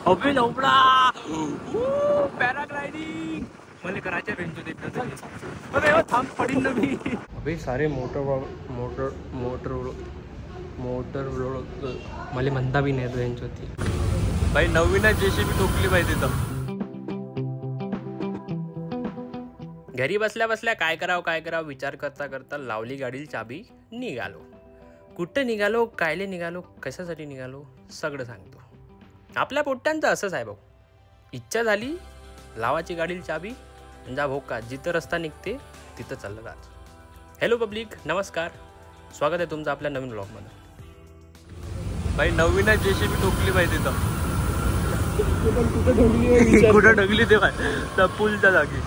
अबे लवडा पॅराग्लायडिंग मला करायच्या बेंचो देत अबे थांब पडीन ना मी. अबे सारे मोटर मला म्हणता बी नाही बेंच होती भाई. नवीन JCB ठोकली पाहिजे तर घरी बसल्या बसल्या काय करावं विचार करता करता लावली गाडीला चाबी, निघालो. कुठं निघालो, कायले निघालो, कशासाठी निघालो सगळं सांगतो. आपल्या पोट्ट्यांचं असंच आहे भाऊ. इच्छा झाली लावाची गाडीला चाबी जा भोका, जिथं रस्ता निघते तिथं चाललं जात. हॅलो पब्लिक, नमस्कार, स्वागत आहे तुमचं आपल्या नवीन ब्लॉगमध्ये. भाई नवीन JCB ठोकली पाहिजे तर कुठं ढगली ते त्या पूलच्या जागी.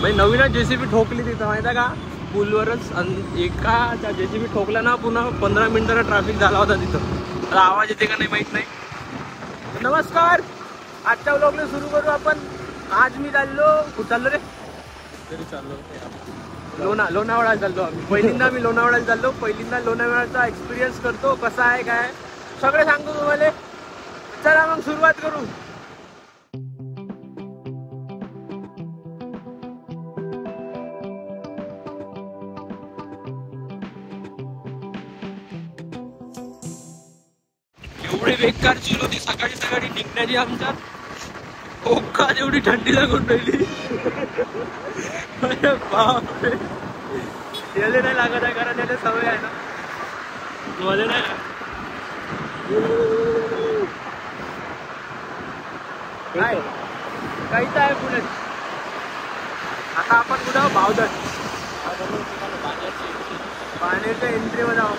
भाई नवीन JCB ठोकली तिथं माहिती आहे का, पूलवरच. एका JCB ठोकला ना पुन्हा 15 मिनिटाचा ट्रॅफिक झाला होता तिथं. आवाज येते का नाही माहित नाही. नमस्कार, आजच्या व्लॉगला सुरू करू आपण. आज मी चाललो रे तरी चाललो लोणावळा चाललो आम्ही. पहिल्यांदा मी लोणावळ्याला चाललो. पहिल्यांदा लोणावळ्याचा एक्सपिरियन्स करतो, कसा आहे काय सगळे सांगतो तुम्हाला. चला मग सुरुवात करू. एवढी बेकार चिल होती सकाळी निघण्याची आमच्या. ओका एवढी थंडी लागून राहिली. बापरे, याले नाही लागत आहे कारण याला सवय आहे ना. मध्ये नाही काय काहीच आहे पुढे. आता आपण कुठं भावदर पाण्याच्या एंट्रीमध्ये आहोत.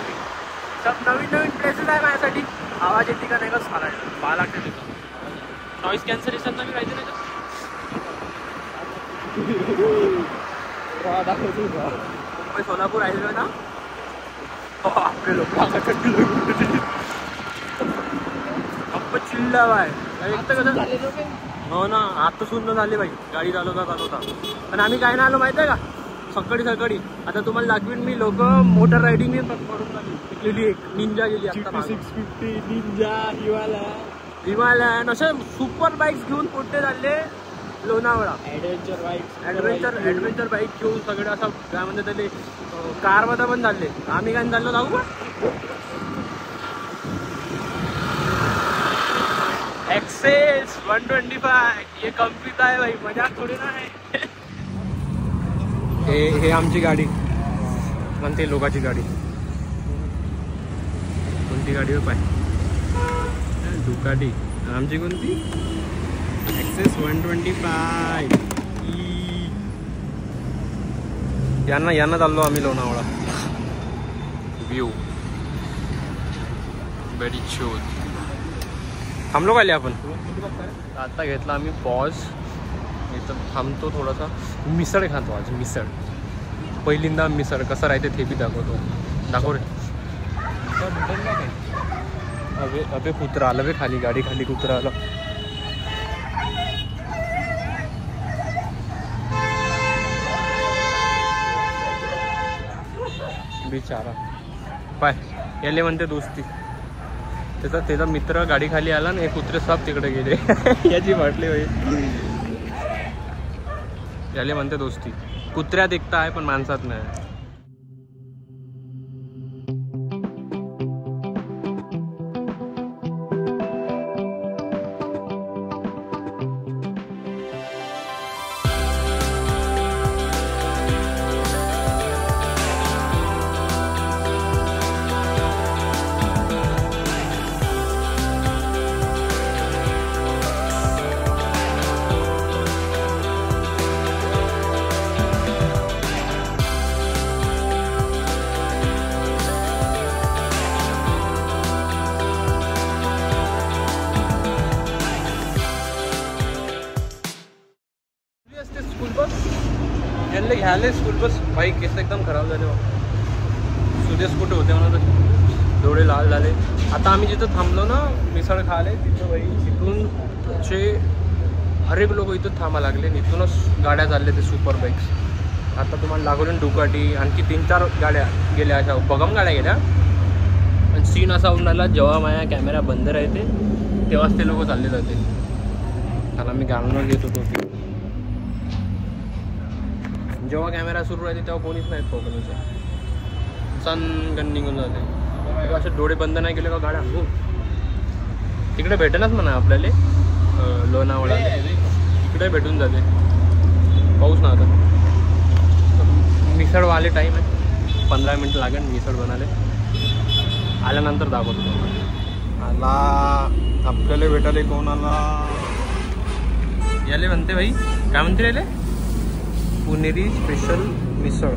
सब नवीन प्लेसेस आहे माझ्यासाठी. आवाज येते का नाही का सांगायचं मला लागते तिथं. नॉईस कॅन्सलेशन तर मी पाहिजे नाही मुंबई सोलापूर हायवे ना. आपले लोक चिल्ला बाय कसं. हो ना, आता सुंदर झाले बाई गाडी चालवता. पण आम्ही काय ना आलो माहिती आहे का, सकाळी. आता तुम्हाला दाखवीन मी. लोक मोटर रायडिंग पडून एक निंजा गेली आता 650 निंजा हिमालयन असे सुपर बाईक्स घेऊन कुठे चालले लोणावळा. ऍडव्हेंचर बाईक घेऊन सगळे असं काय म्हणते त्याले कार मध्ये पण चालले. आम्ही काय चाललो जाऊ का एक्सेस 125. हे कम्प्लीट आहे भाई, मजाक थोडी नाही. हे आमची गाडी म्हणते लोकांची गाडी. कोणती गाडी हो पाय, दुकाटी. आमची कोणती एक्सेस 125. यांना चाललो आम्ही लोणावळा. व्ह्यू बेडी शोध. थांबलो खाली आपण. आता घेतला आम्ही पॉज. इथं थांबतो थोडासा. मिसळ खातो आज. मिसळ पहिल्यांदा मिसळ कसं राहते ते बी दाखव रे. अबे कुत्रा आलं बे खाली. गाडी खाली कुत्रा आलं. बिचारा पाय. याले म्हणते दोस्ती. त्याचा मित्र गाडी खाली आला ना, हे कुत्रे सब तिकडे गेले. याची वाटली होई. याले म्हणते दोस्ती. कुत्र्यात एकता आहे पण माणसात नाही. घ्यायला स्कूल बस. बाईक केस एकदम खराब झाले. सुदेश कुठे होते म्हणा तसे डोळे लाल झाले. आता आम्ही जिथं थांबलो ना मिसळ खाले तिथं बाई तिथूनचे हर एक लोक इथं थांबा लागले. इथूनच गाड्या चालले ते सुपर बाईक्स. आता तुम्हाला लागवली डुकाटी. आणखी 3-4 गाड्या गेल्या अशा बगम गाड्या गेल्या. आणि सीन असा होऊन राहिला जेव्हा माझ्या कॅमेरा बंद राहते तेव्हाच ते लोक चालले जाते. त्याला मी घालून घेत होतो. जेव्हा कॅमेरा सुरू राहते तेव्हा कोणीच नाही कोकणाचं. सन गन निघून जाते. असे डोळे बंद नाही केले का गाड्या हो तिकडे भेटेनच म्हणा आपल्याला. लोणावळा इकडे भेटून जाते. पाऊस ना आता. मिसळवाले टाईम आहे 15 मिनिट लागेल मिसळ बनाले. आल्यानंतर दाखवतो तुम्हाला. आला आपल्याला भेटायला कोणाला याले म्हणते भाई काय म्हणते याले पुणेरी स्पेशल मिसळ.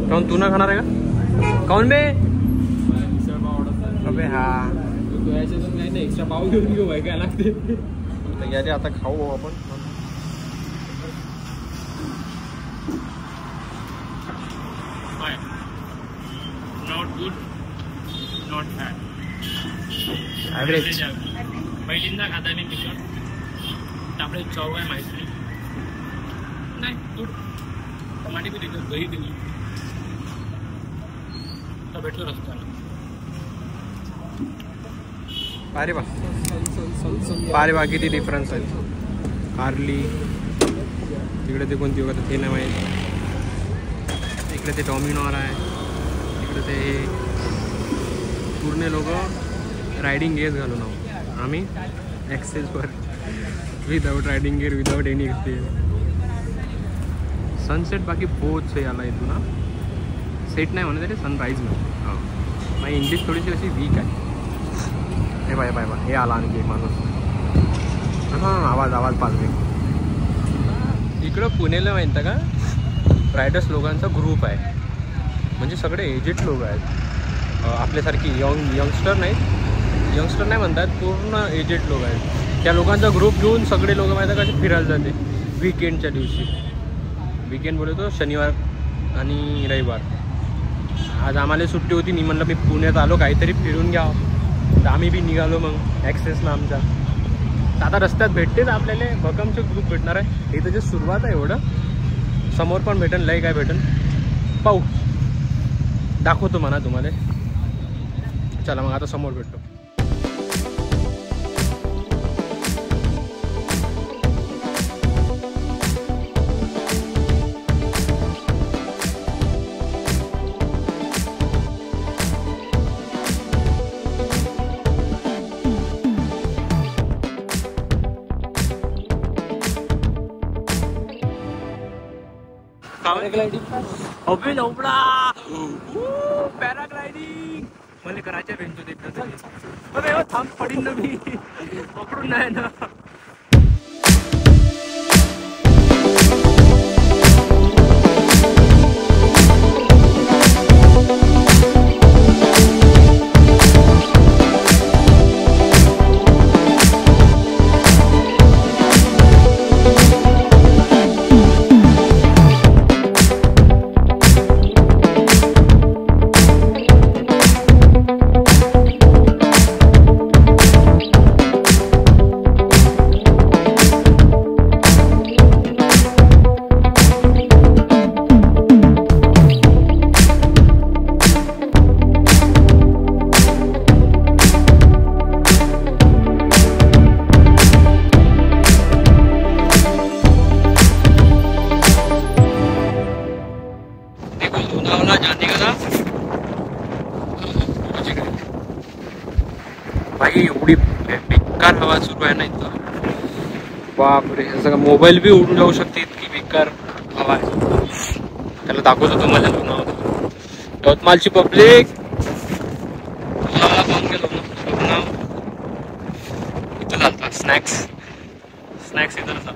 काऊन तू ना खाणार आहे का काऊन बे अबे हा नाही एक्स्ट्रा पाव घेऊन घेऊ काय लागते याले आता खाऊ आपण. Not good not bad average. पहिल्यांदा खाता नाही मिसळ आपले चव आहे माहिती नाही. गुड टमाटे बी देतो दही दिली तर भेटलो रस्त्याला. पारे बा पारे बा किती डिफरन्स आहे. कारली तिकडे ते कोणती वगैरे ते नाही माहीत. इकडे ते डॉमिनोर आहे. इकडे ते पूर्ण लोक रायडिंग गेअर्स घालून आहोत. आम्ही ॲक्सेसवर without riding gear without any experience. Sunset बाकी बहुत सही आला इथून ना. सेट नाही म्हणत तरी सनराईज नाही. हां माझी इंग्लिश थोडीशी अशी वीक आहे. हे बाय बाय बाय हे आला आणखी एक माणूस. हां आवाज पाजवे. इकडं पुण्याला माहिती का रायडर्स लोकांचा ग्रुप आहे. म्हणजे सगळे एजेड लोक आहेत. आपल्यासारखी यंगस्टर नाही म्हणतात पूर्ण एजेड लोक आहेत. त्या लोकांचा ग्रुप घेऊन सगळे लोक माहिती का कसे फिरायला जाते वीकेंडच्या दिवशी. वीकेंड बोलतो शनिवार आणि रविवार. आज आम्हाला सुट्टी होती. मी म्हणलं मी पुण्यात आलो काहीतरी फिरून घ्यावं तर आम्ही बी निघालो मग ॲक्सेसला आमच्या. आता रस्त्यात भेटतेच आपल्याला भक्कमचे ग्रुप भेटणार आहे. इथं जे सुरुवात आहे एवढं समोर पण भेटेन लय काय भेटेन पाहू दाखवतो म्हणा तुम्हाला. चला मग आता समोर भेटतो. पॅराग्लायडिंग मला करायच्या भेटतो तिथं थांब पडीन ना मी पकडून नाही ना. भाई एवढी बेकार हवा सुरू आहे ना इथं बापरे. सगळं मोबाईल बी उडून जाऊ शकते इतकी बेकार हवा आहे. त्याला दाखवतो तुम्हाला यवतमाळची पब्लिक. इथं चालतात स्नॅक्स इथं चालतात.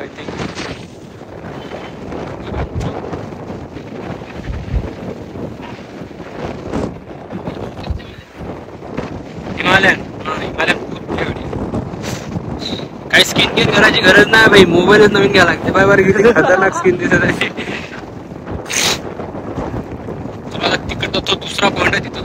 आय थिंक हिमालयन काही स्किन केअर करायची गरज नाही भाई. मोबाईलच नवीन घ्यायला लागते. बाय बार किती खतरनाक स्किन दिसत आहे. तुम्हाला तिकडं तो दुसरा पॉइंट आहे तिथं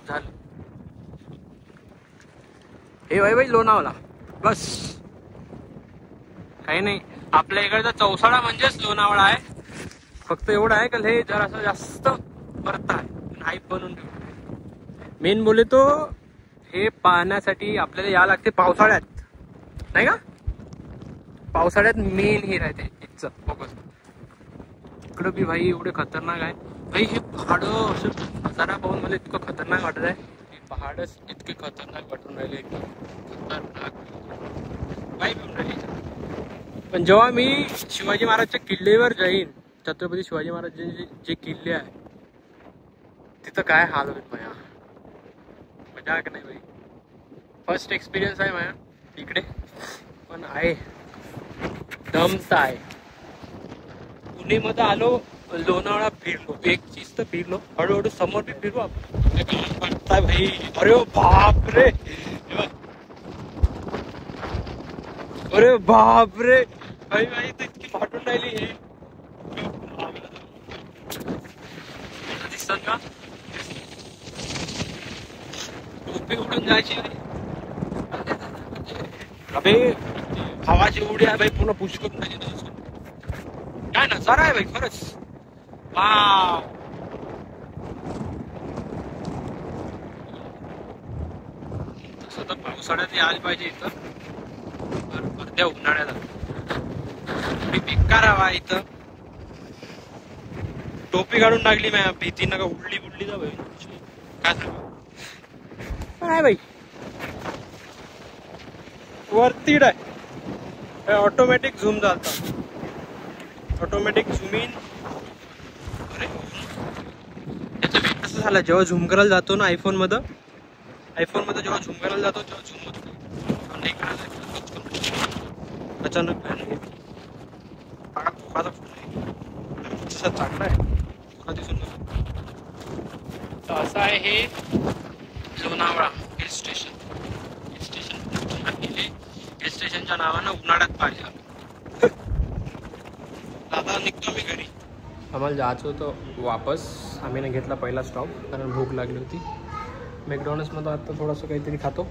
झालं. हे भाई लोणावळा बस, काही नाही. आपल्या इकडचा चौसाळा म्हणजेच लोणावळा आहे. फक्त एवढं आहे का हे जरा जास्त परत आहे, हाईप बनवून ठेवतो. मेन बोले तो हे पाहण्यासाठी आपल्याला या लागते पावसाळ्यात, नाही का? पावसाळ्यात मेन हे राहते इथचं फोकस. इकडं बी भाई एवढे खतरनाक आहे भाई. हे पहाड असं नजारा पाहून मला इतकं खतरनाक वाटत आहे. हे पहाडच इतके खतरनाक वाटून राहिले, खतरनाक भाई मिळून राहिले. पण जेव्हा मी शिवाजी महाराजच्या किल्ल्यावर जाईन, छत्रपती शिवाजी महाराजांचे जे किल्ले आहे तिथं काय हाल होईल माया, मजाक नाही भाई. फर्स्ट एक्सपिरियन्स आहे माया इकडे, पण आहे दमता आहे. पुणेमध्ये आलो, लोणावळा फिरलो, एक चीज तर फिरलो, हळूहळू समोर भी फिरू आपण. भाई अरे बाप रे, अरे बाप रे भाई भाई तर इतकी फाटून राहिली हे. दिसतात का टोपी उडून जायची अबे, हवाची उडी आहे भाई, पूर्ण पुश करून टाकायचं. काय नजारा आहे भाई खरंच. वाव, तसं तर पावसाळ्यात यायला पाहिजे इथं, अर्ध्या उन्हाळ्यात बेकार हवा इथं. टोपी काढून टाकली मी, भीती नका उडली बुडली जा भाई. काय सांगा काय भाई, वरतीड आहे, ऑटोमॅटिक झूम झालता, ऑटोमॅटिक झूम इन. अरे त्याचं वेट कसं झालं, जेव्हा झूम करायला जातो ना आयफोन मध्ये जेव्हा झूम करायला जातो तेव्हा झूम होतो, नाही करायला अचानक चांगला आहे पुन्हा दिसून. तर असं आहे हे लोणावळा हिल स्टेशन. हिल स्टेशनच्या नावानं उन्हाळ्यात पाहिजे. आता निघतो मी घरी. आम्हाला जायचं होतं वापस, आम्ही नाही घेतला पहिला स्टॉप कारण भूक लागली होती. मॅकडॉनल्ड्समध्ये आता थोडंसं काहीतरी खातो,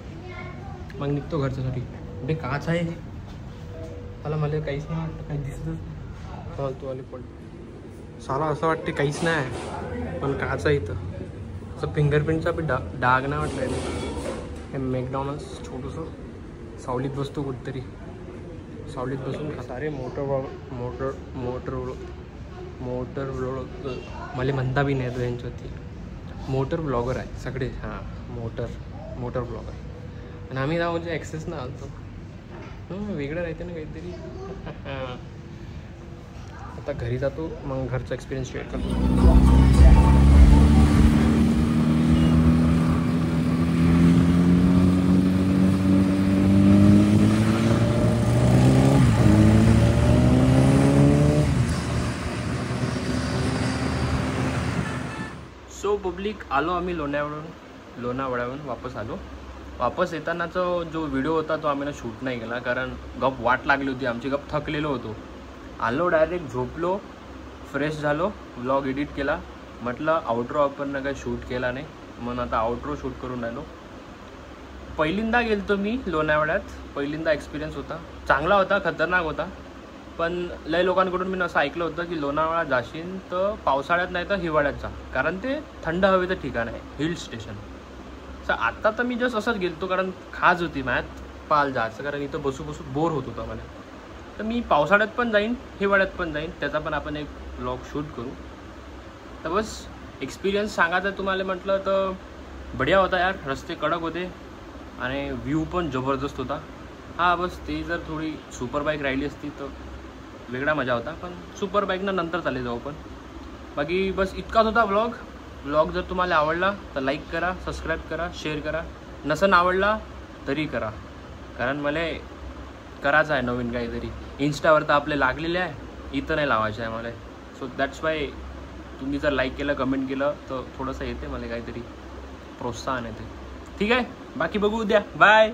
मग निघतो घरच्यासाठी. बे काच आहे हे, मला काहीच नाही वाटतं, काही दिसतच फालतू आले. पण साला असं वाटते काहीच नाही, पण काच आहे इथं. असं फिंगरप्रिंटचा बी डाग नाही वाटलं. हे मॅकडॉनल्ड्स छोटंसं सावलीत बसतो कुठतरी, सावलीत बसून खाता. अरे मोटर मला म्हणता बी नाही तो यांच्यावरती. मोटर ब्लॉगर आहे सगळे, हां मोटर ब्लॉगर. आणि आम्ही जाऊ म्हणजे ॲक्सेस ना आलतो, वेगळं राहते ना काहीतरी. आता घरी जातो, मग घरचा एक्सपिरियन्स शेअर करतो. सो पब्लिक, आलो आम्ही लोणावळ्यावरून वापस आलो. वापस येतानाचा जो व्हिडिओ होता तो आम्ही शूट नाही केला, कारण गप वाट लागली होती आमची, गप थकलेलो होतो. आलो डायरेक्ट झोपलो, फ्रेश झालो, व्लॉग एडिट केला. म्हटलं आउट्रो आपण काही शूट केला नाही, म्हणून आता आउट्रो शूट करून राहिलो. पहिल्यांदा गेलतो मी लोणावळ्यात, पहिल्यांदा एक्सपिरियन्स होता, चांगला होता, खतरनाक होता. पण लय लोकांकडून मी असं ऐकलं होतं की लोणावळा जाशील तर पावसाळ्यात नाही तर हिवाळ्यात जा, कारण ते थंड हवेचं ठिकाण आहे, हिल स्टेशन. तर आता तर मी जस्ट असंच गेलतो, कारण खाज होती मॅथ पाल जायचं, कारण इथं बसू बोर होत होता मला. तर मी पावसाळ्यात पण जाईन, हिवाळ्यात पण जाईन, त्याचा पण आपण एक व्लॉग शूट करू. तर बस एक्सपिरियन्स सांगायचं तुम्हाला म्हटलं तर बढिया होता यार. रस्ते कडक होते आणि व्ह्यू पण जबरदस्त होता. हां बस ते जर थोडी सुपर बाईक राहिली असती तर वेगळा मजा होता, पण सुपर बाईकनं नंतर चालले जाऊ. पण बाकी बस इतकाच होता व्लॉग जर तुम्हाला आवडला तर लाईक करा, सबस्क्राईब करा, शेअर करा. नसन आवडला तरी करा, कारण मला करायचं आहे नवीन काहीतरी. इंस्टावर तर आपले लागलेले आहे, इथं नाही लावायचं आहे मला. सो दॅट्स वाय तुम्ही जर लाईक केलं, कमेंट केलं तर थोडंसं येते मला काहीतरी प्रोत्साहन येते. ठीक आहे, बाकी बघू उद्या. बाय.